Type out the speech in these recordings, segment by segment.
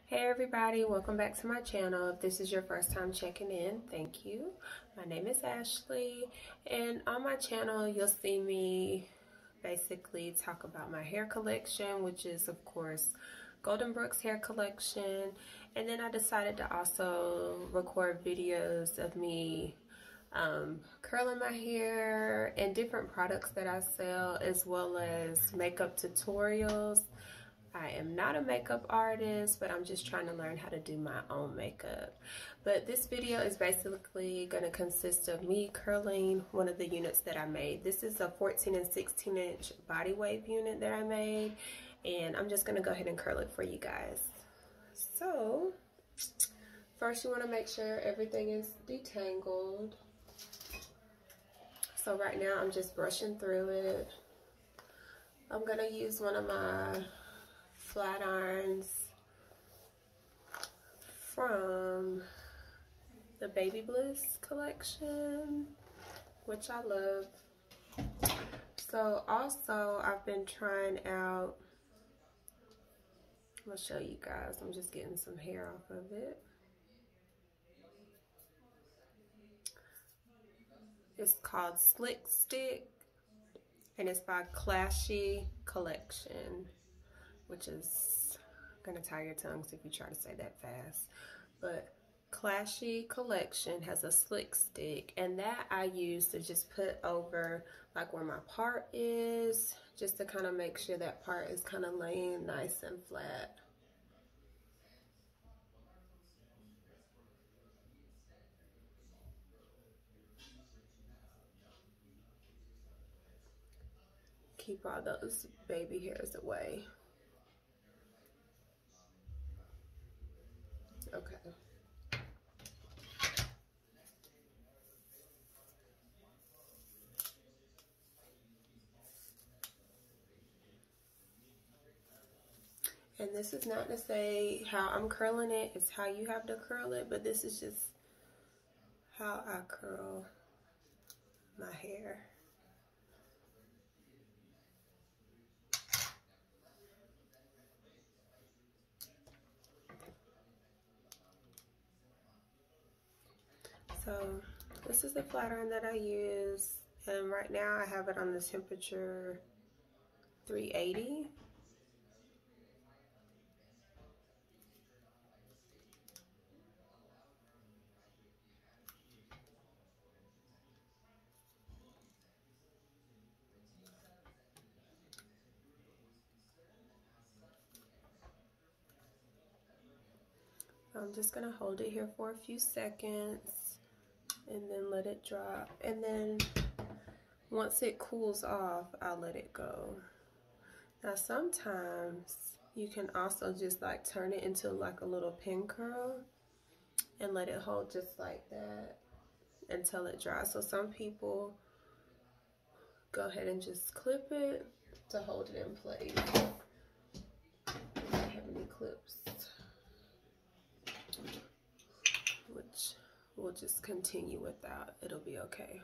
Hey everybody, welcome back to my channel. If this is your first time checking in, thank you. My name is Ashley, and on my channel you'll see me basically talk about my hair collection, which is of course Golden Brooks hair collection. And then I decided to also record videos of me curling my hair and different products that I sell, as well as makeup tutorials. I am not a makeup artist, but I'm just trying to learn how to do my own makeup. But this video is basically going to consist of me curling one of the units that I made. This is a 14 and 16 inch body wave unit that I made, and I'm just going to go ahead and curl it for you guys. So first you want to make sure everything is detangled. So right now I'm just brushing through it. I'm going to use one of my flat irons from the Baby Bliss collection, which I love. So also I've been trying out, I'm gonna show you guys, I'm just getting some hair off of it. It's called Slick Stick, and it's by Classy Collection, which is gonna tie your tongues if you try to say that fast. But Classy Collection has a slick stick, and that I use to just put over like where my part is, just to kind of make sure that part is kind of laying nice and flat. Keep all those baby hairs away. Okay. And this is not to say how I'm curling it, it's how you have to curl it, but this is just how I curl my hair. So this is the flat iron that I use, and right now I have it on the temperature 380. I'm just gonna hold it here for a few seconds and then let it drop, and then once it cools off, I'll let it go. Now sometimes you can also just like turn it into like a little pin curl and let it hold just like that until it dries. So some people go ahead and just clip it to hold it in place. I don't have any clips, which we'll just continue without. It'll be okay.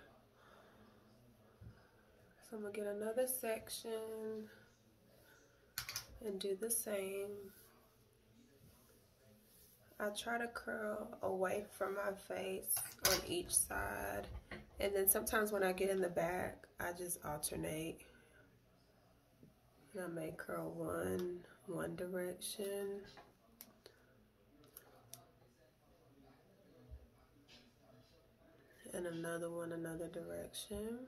So I'm gonna get another section and do the same. I try to curl away from my face on each side, and then sometimes when I get in the back, I just alternate. And I may curl one direction, and another one another direction.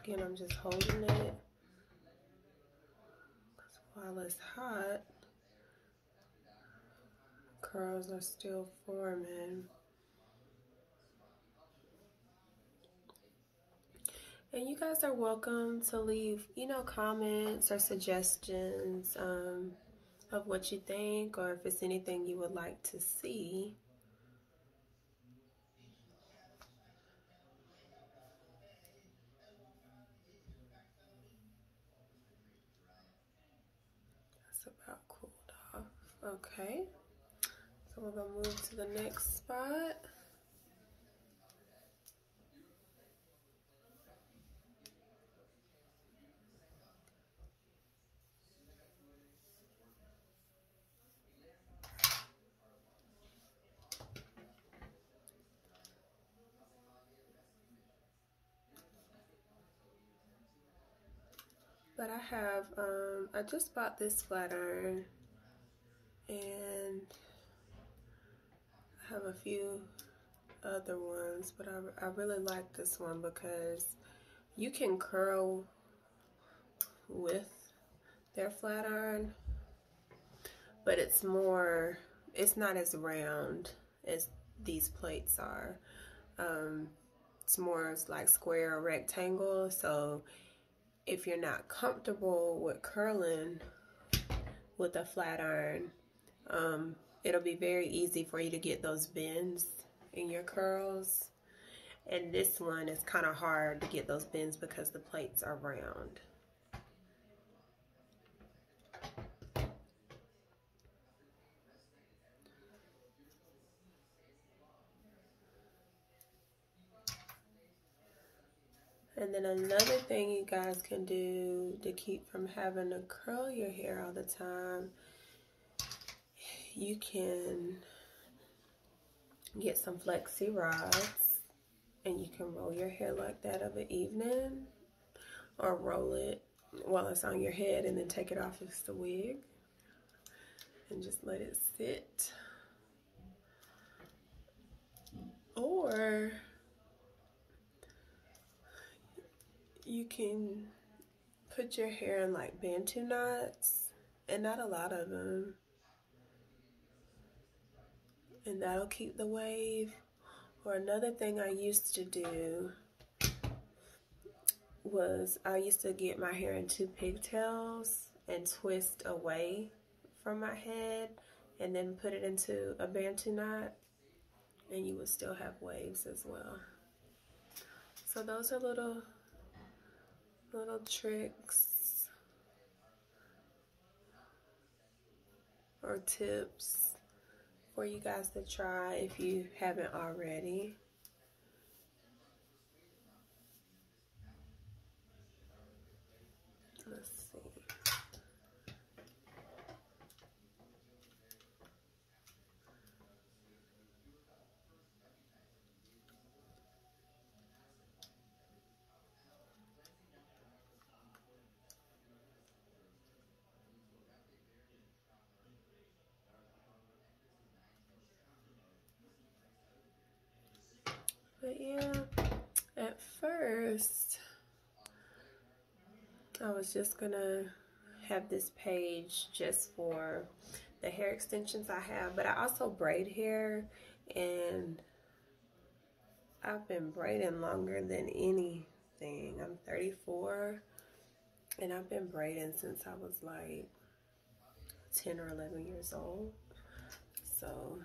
Again, I'm just holding it because while it's hot, curls are still forming. And you guys are welcome to leave, comments or suggestions of what you think, or if it's anything you would like to see. about cooled off. Okay, so we're gonna move to the next spot. But I have, I just bought this flat iron, and I have a few other ones, but I really like this one because you can curl with their flat iron, but it's not as round as these plates are. It's more like square or rectangle, so if you're not comfortable with curling with a flat iron, it'll be very easy for you to get those bends in your curls. And this one is kind of hard to get those bends because the plates are round. And then another thing you guys can do to keep from having to curl your hair all the time, you can get some flexi rods and you can roll your hair like that of an evening, or roll it while it's on your head and then take it off if it's the wig and just let it sit. Or you can put your hair in like bantu knots, and not a lot of them, and that'll keep the wave. Or another thing I used to do was I used to get my hair into pigtails and twist away from my head and then put it into a bantu knot, and you would still have waves as well. So those are little tricks or tips for you guys to try if you haven't already. Let's see. But yeah, at first I was just gonna have this page just for the hair extensions I have, but I also braid hair, and I've been braiding longer than anything. I'm 34 and I've been braiding since I was like 10 or 11 years old. So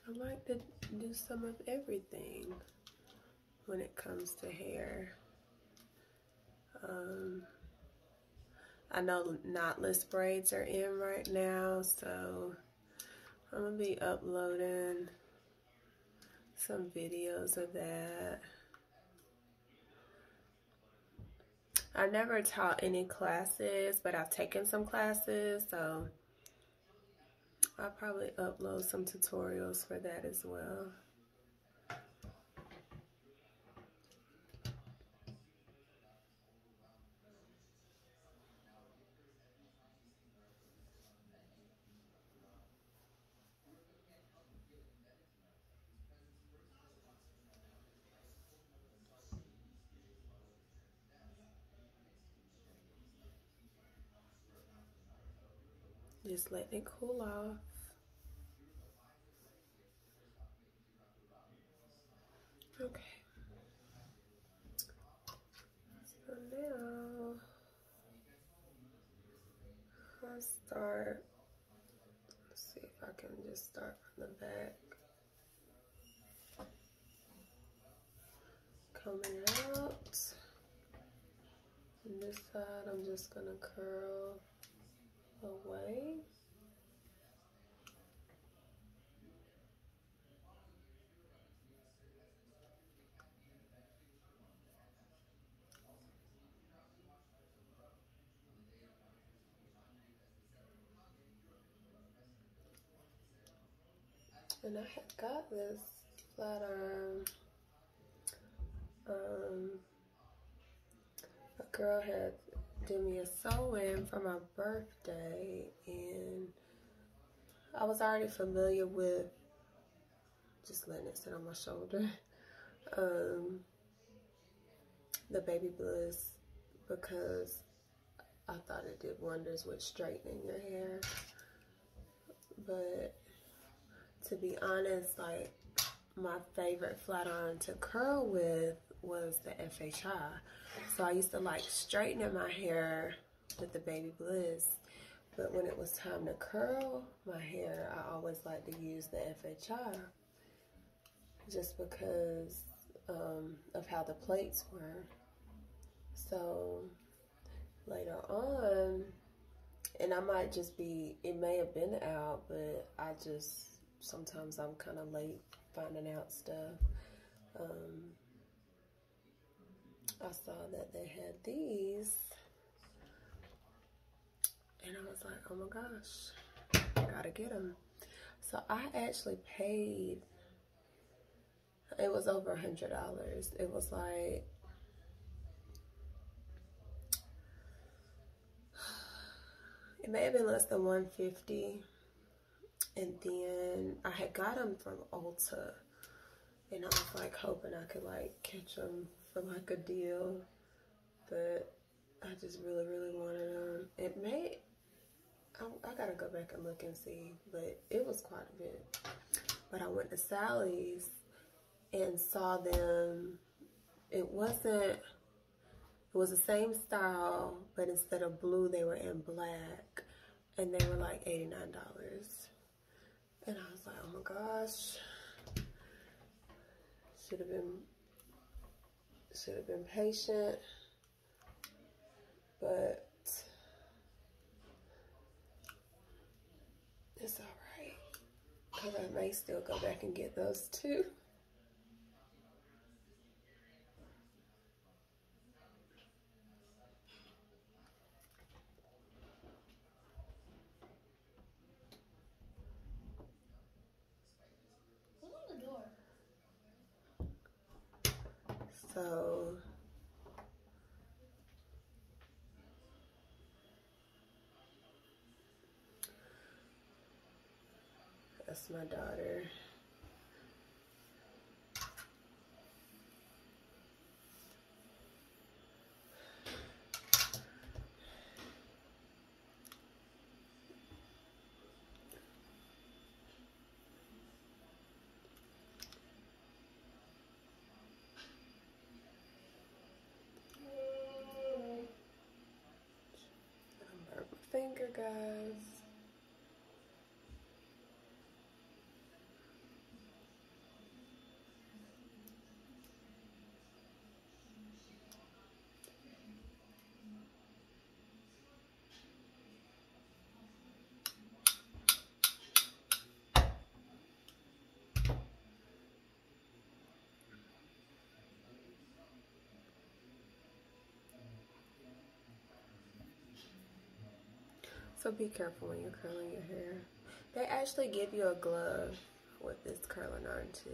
I like to do some of everything when it comes to hair. I know knotless braids are in right now, so I'm gonna be uploading some videos of that. I never taught any classes, but I've taken some classes, so I'll probably upload some tutorials for that as well. Just letting it cool off. Okay. So now I'll start. Let's see if I can just start from the back. Coming out. And this side, I'm just gonna curl away. And I had got this flat iron. A girl had did me a sew-in for my birthday, and I was already familiar with just letting it sit on my shoulder. The Baby Bliss, because I thought it did wonders with straightening your hair. But to be honest, like, my favorite flat iron to curl with was the FHI. So I used to like straightening my hair with the Baby Bliss. But when it was time to curl my hair, I always liked to use the FHI. Just because of how the plates were. So later on, and I might just be, it may have been out, but sometimes I'm kind of late finding out stuff. I saw that they had these, and I was like, oh my gosh, I gotta get them. So I actually paid, it was over $100. It was like, it may have been less than $150. And then I had got them from Ulta, and I was like hoping I could like catch them for like a deal, but I just really, really wanted them. It may, I gotta go back and look and see, but it was quite a bit. But I went to Sally's and saw them. It was the same style, but instead of blue, they were in black, and they were like $89. And I was like, oh my gosh, should have been patient, but it's all right, because I may still go back and get those too. So that's my daughter. I burnt my finger, guys. So be careful when you're curling your hair. They actually give you a glove with this curling iron too.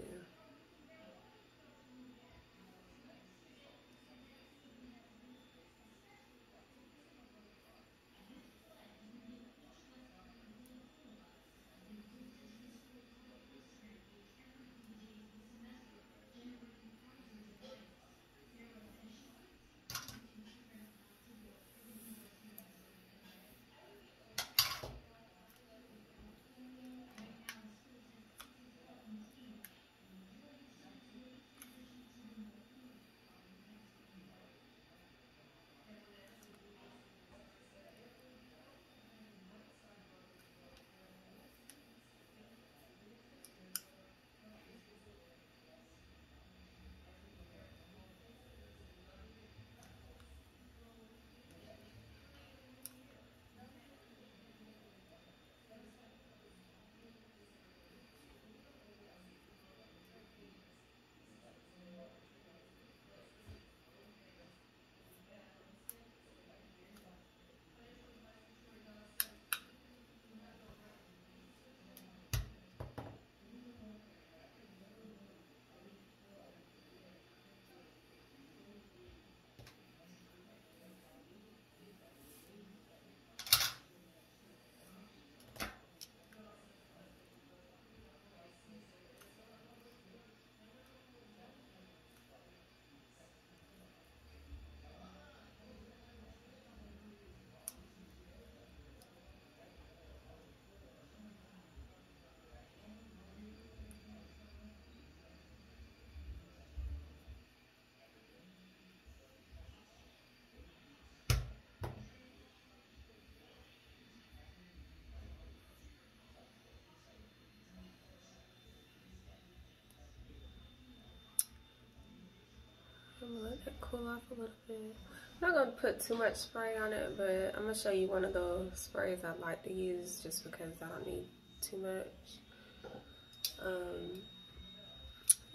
I'm gonna let that cool off a little bit. I'm not gonna put too much spray on it, but I'm gonna show you one of those sprays I like to use just because I don't need too much.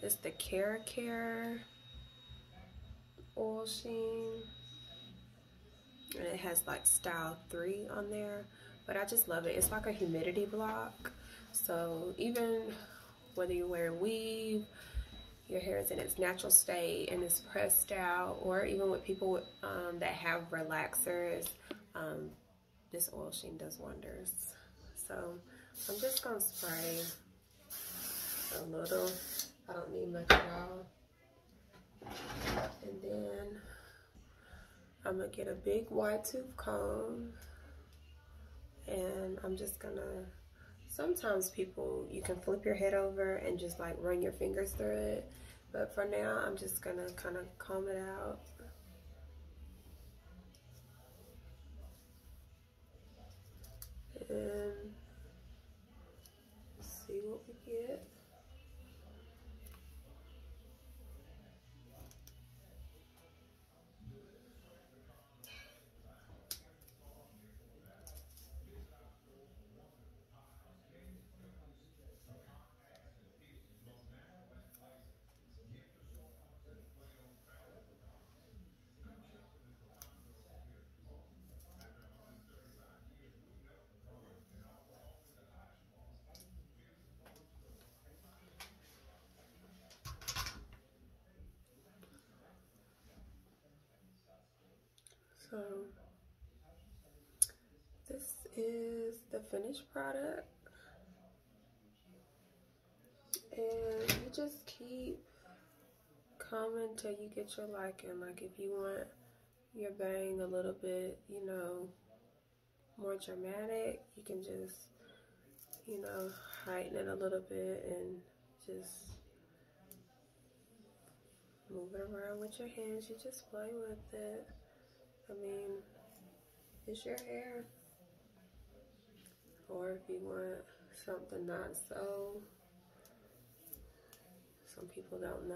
It's the Care oil sheen, and it has like style 3 on there, but I just love it. It's like a humidity block, so even whether you wear weave, your hair is in its natural state and it's pressed out, or even with people that have relaxers, this oil sheen does wonders. So I'm just gonna spray a little. I don't need much at all. And then I'm gonna get a big wide tooth comb, and I'm just gonna, sometimes people, you can flip your head over and just like run your fingers through it, but for now I'm just gonna kind of comb it out. And see what we get. So this is the finished product, and you just keep combing until you get your liking. Like if you want your bang a little bit, you know, more dramatic, you can just, you know, heighten it a little bit and just move it around with your hands. You just play with it. I mean, it's your hair. Or if you want something not so, some people don't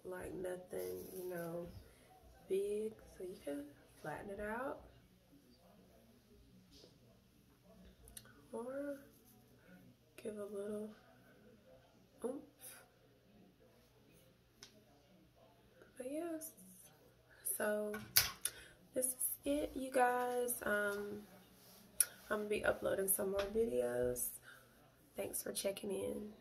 like nothing, you know, big, so you can flatten it out. Or give a little oomph. But yes, so this is it, you guys. I'm gonna be uploading some more videos. Thanks for checking in.